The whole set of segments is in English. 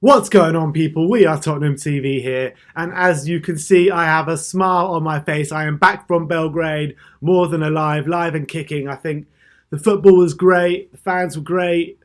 What's going on, people? We are Tottenham TV here, and as you can see, I have a smile on my face. I am back from Belgrade, more than alive, live and kicking. I think the football was great, the fans were great.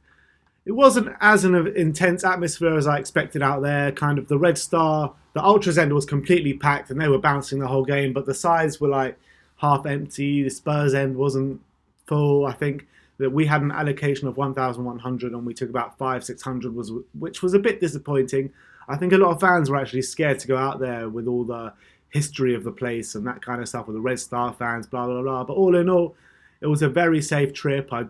It wasn't as an intense atmosphere as I expected out there. Kind of the Red Star, the Ultras end was completely packed, and they were bouncing the whole game, but the sides were like half empty. The Spurs end wasn't full. I think that we had an allocation of 1,100 and we took about 600, which was a bit disappointing. I think a lot of fans were actually scared to go out there with all the history of the place and that kind of stuff with the Red Star fans, blah, blah, blah. But all in all, it was a very safe trip. I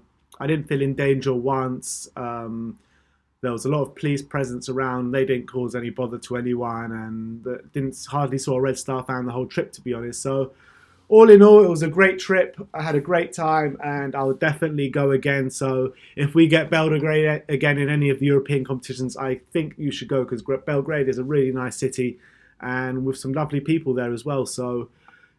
didn't feel in danger once. There was a lot of police presence around. They didn't cause any bother to anyone, and didn't hardly saw a Red Star fan the whole trip, to be honest. So all in all, it was a great trip. I had a great time, and I'll definitely go again. So if we get Belgrade again in any of the European competitions, I think you should go, because Belgrade is a really nice city and with some lovely people there as well. So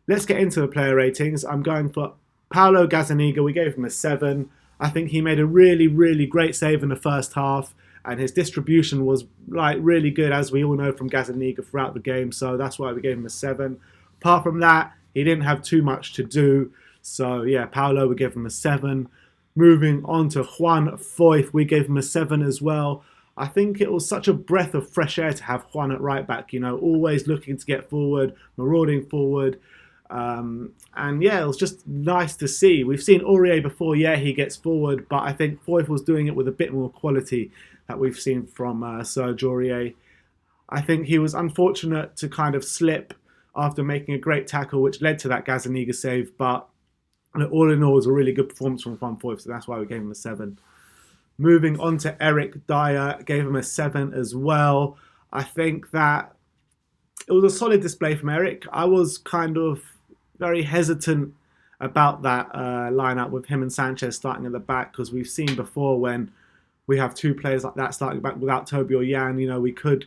let's get into the player ratings. I'm going for Paulo Gazzaniga. We gave him a 7. I think he made a really, really great save in the first half, and his distribution was like really good, as we all know from Gazzaniga throughout the game. So that's why we gave him a 7. Apart from that, he didn't have too much to do. So yeah, Paulo, we gave him a 7. Moving on to Juan Foyth, we gave him a 7 as well. I think it was such a breath of fresh air to have Juan at right back, you know, always looking to get forward, marauding forward. And yeah, it was just nice to see. We've seen Aurier before, yeah, he gets forward, but I think Foyth was doing it with a bit more quality that we've seen from Serge Aurier. I think he was unfortunate to kind of slip after making a great tackle, which led to that Gazzaniga save. But all in all, it was a really good performance from Juan Foyth, so that's why we gave him a 7. Moving on to Erik Dyer, gave him a 7 as well. I think that it was a solid display from Erik. I was kind of very hesitant about that lineup with him and Sanchez starting at the back, because we've seen before when we have two players like that starting back without Toby or Jan, you know, we could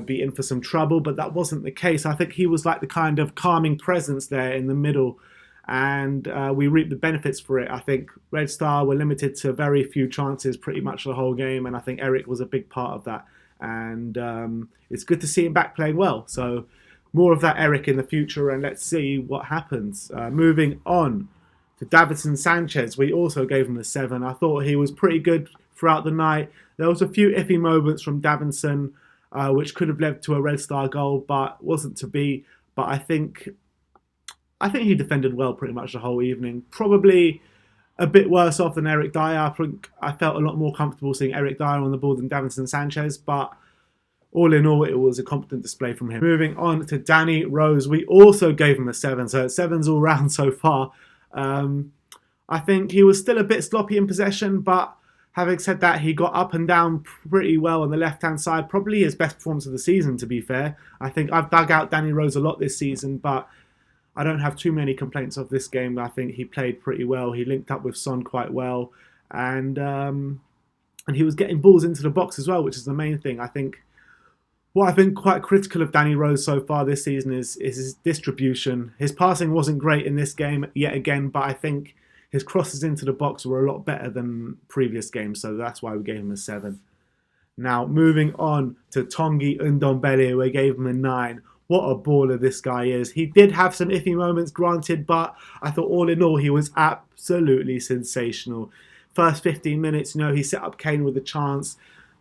be in for some trouble, but that wasn't the case. I think he was like the kind of calming presence there in the middle, and we reaped the benefits for it. I think Red Star were limited to very few chances pretty much the whole game, and I think Erik was a big part of that. And it's good to see him back playing well. So more of that Erik in the future, and let's see what happens. Moving on to Davits and Sanchez, we also gave him a 7. I thought he was pretty good throughout the night. There was a few iffy moments from Davinson, which could have led to a Red Star goal, but wasn't to be. But I think he defended well pretty much the whole evening. Probably a bit worse off than Erik Dyer. I think I felt a lot more comfortable seeing Erik Dyer on the ball than Davits Sanchez, but all in all, it was a competent display from him. Moving on to Danny Rose, we also gave him a 7, so 7's all round so far. I think he was still a bit sloppy in possession, but having said that, he got up and down pretty well on the left-hand side. Probably his best performance of the season, to be fair. I think I've dug out Danny Rose a lot this season, but I don't have too many complaints of this game. I think he played pretty well. He linked up with Son quite well, and he was getting balls into the box as well, which is the main thing. I think what I've been quite critical of Danny Rose so far this season is his distribution. His passing wasn't great in this game yet again, but I think his crosses into the box were a lot better than previous games, so that's why we gave him a 7. Now, moving on to Tanguy Ndombele, we gave him a 9. What a baller this guy is. He did have some iffy moments, granted, but I thought all in all, he was absolutely sensational. First 15 minutes, you know, he set up Kane with a chance.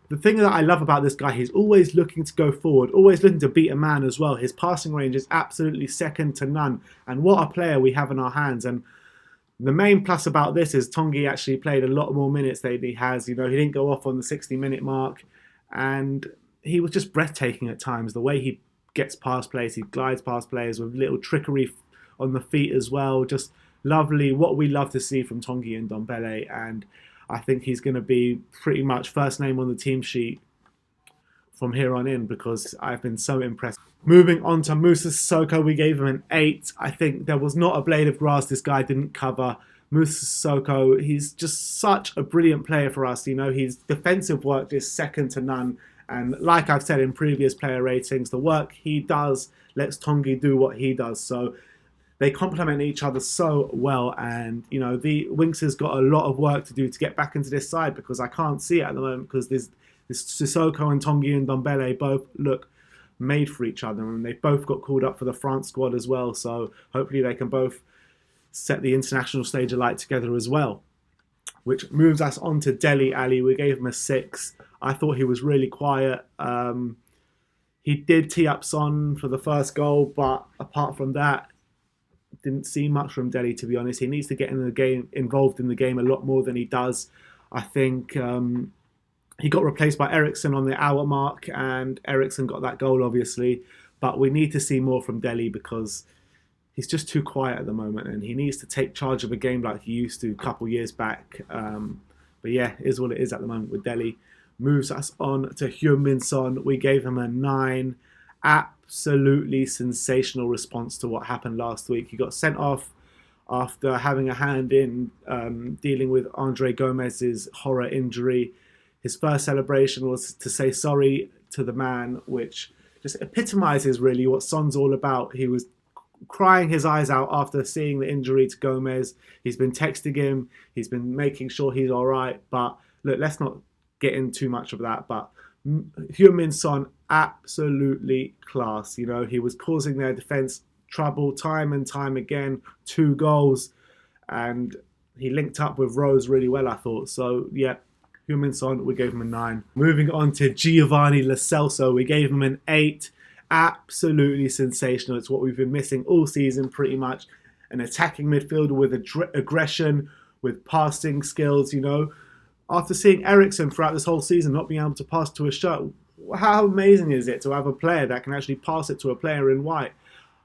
The thing that I love about this guy, he's always looking to go forward, always looking to beat a man as well. His passing range is absolutely second to none. And what a player we have in our hands. And the main plus about this is Tanguy actually played a lot more minutes than he has. You know, he didn't go off on the 60-minute mark. And he was just breathtaking at times. The way he gets past players, he glides past players with little trickery on the feet as well. Just lovely, what we love to see from Tanguy Ndombele. And I think he's going to be pretty much first name on the team sheet from here on in, because I've been so impressed. Moving on to Moussa Sissoko, we gave him an 8. I think there was not a blade of grass this guy didn't cover. Moussa Sissoko, he's just such a brilliant player for us. You know, his defensive work is second to none. And like I've said in previous player ratings, the work he does lets Tanguy do what he does. So they complement each other so well. And, you know, the Winks has got a lot of work to do to get back into this side, because I can't see it at the moment, because Sissoko and Tanguy and Ndombele both look made for each other, and they've both got called up for the France squad as well. So hopefully they can both set the international stage alight together as well. Which moves us on to Dele Alli. We gave him a 6. I thought he was really quiet. He did tee up Son for the first goal, but apart from that, didn't see much from Dele, to be honest. He needs to get in the game, involved in the game a lot more than he does. I think he got replaced by Eriksen on the hour mark, and Eriksen got that goal, obviously. But we need to see more from Dele because he's just too quiet at the moment, and he needs to take charge of a game like he used to a couple years back. But yeah, it is what it is at the moment with Dele. Moves us on to Heung-min Son. We gave him a 9. Absolutely sensational response to what happened last week. He got sent off after having a hand in dealing with Andre Gomez's horror injury. His first celebration was to say sorry to the man, which just epitomizes really what Son's all about. He was crying his eyes out after seeing the injury to Gomez. He's been texting him. He's been making sure he's all right. But look, let's not get in too much of that. But Heung-min Son, absolutely class. You know, he was causing their defence trouble time and time again. 2 goals. And he linked up with Rose really well, I thought. So, yeah, Heung-min Son, we gave him a 9. Moving on to Giovanni Lo Celso, we gave him an 8. Absolutely sensational. It's what we've been missing all season pretty much. An attacking midfielder with aggression, with passing skills, you know. After seeing Eriksen throughout this whole season not being able to pass to a shot, how amazing is it to have a player that can actually pass it to a player in white?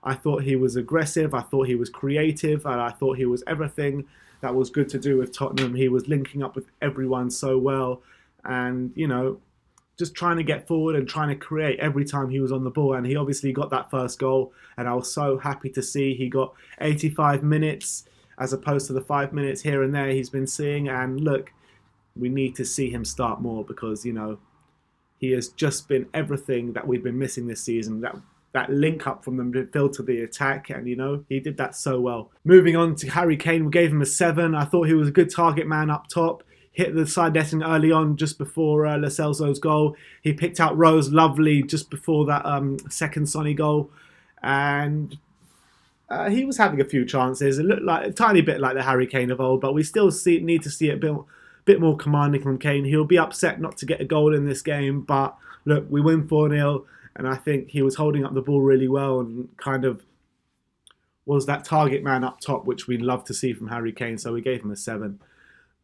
I thought he was aggressive, I thought he was creative, and I thought he was everything that was good to do with Tottenham. He was linking up with everyone so well and, you know, just trying to get forward and trying to create every time he was on the ball. And he obviously got that first goal, and I was so happy to see he got 85 minutes as opposed to the 5 minutes here and there he's been seeing. And look, we need to see him start more because, you know, he has just been everything that we've been missing this season. That link up from the midfield to the attack, and, you know, he did that so well. Moving on to Harry Kane, we gave him a 7. I thought he was a good target man up top. Hit the side netting early on just before Lo Celso's goal. He picked out Rose lovely just before that second Sonny goal. And he was having a few chances. It looked like a tiny bit like the Harry Kane of old, but we still need to see it a bit more commanding from Kane. He'll be upset not to get a goal in this game, but look, we win 4-0, and I think he was holding up the ball really well and kind of was that target man up top, which we love to see from Harry Kane, so we gave him a 7.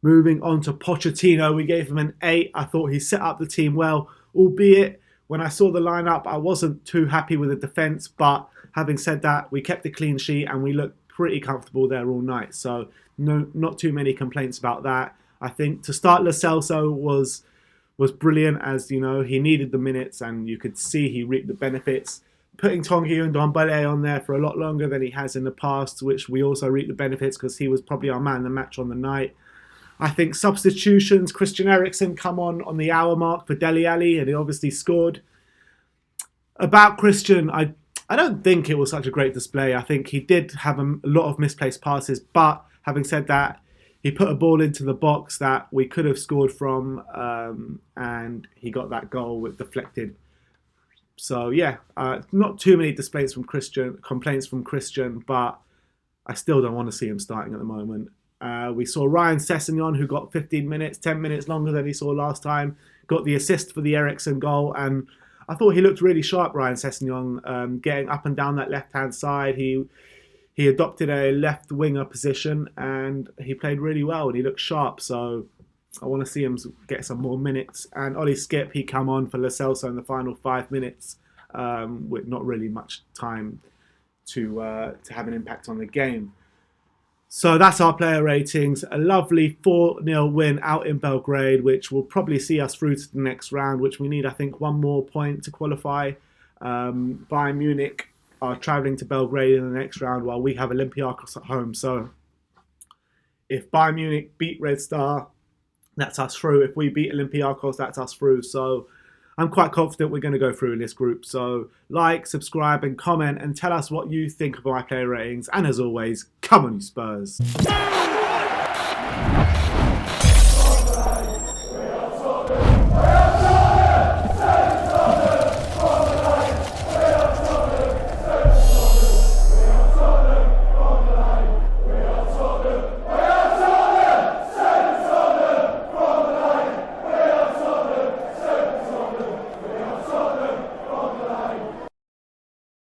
Moving on to Pochettino, we gave him an 8. I thought he set up the team well, albeit when I saw the lineup, I wasn't too happy with the defence, but having said that, we kept a clean sheet and we looked pretty comfortable there all night, so not too many complaints about that. I think to start Lo Celso was brilliant, as you know, he needed the minutes and you could see he reaped the benefits. Putting Tanguy and Ndombele on there for a lot longer than he has in the past, which we also reaped the benefits because he was probably our man of the match on the night. I think substitutions, Christian Eriksen come on the hour mark for Dele Alli, and he obviously scored. About Christian, I don't think it was such a great display. I think he did have a lot of misplaced passes, but having said that, he put a ball into the box that we could have scored from, and he got that goal with deflected. So yeah, not too many complaints from Christian, but I still don't want to see him starting at the moment. We saw Ryan Sessegnon, who got 15 minutes, 10 minutes longer than he saw last time, got the assist for the Eriksen goal, and I thought he looked really sharp, Ryan Sessegnon, getting up and down that left-hand side. He adopted a left winger position and he played really well and he looked sharp. So I want to see him get some more minutes. And Ollie Skip, he come on for Lo Celso in the final 5 minutes with not really much time to have an impact on the game. So that's our player ratings. A lovely 4-0 win out in Belgrade, which will probably see us through to the next round, which we need, I think, 1 more point to qualify. Bayern Munich are travelling to Belgrade in the next round while we have Olympiacos at home. So if Bayern Munich beat Red Star, that's us through. If we beat Olympiacos, that's us through. So I'm quite confident we're going to go through in this group. So like, subscribe and comment and tell us what you think of my player ratings. And as always, come on you Spurs.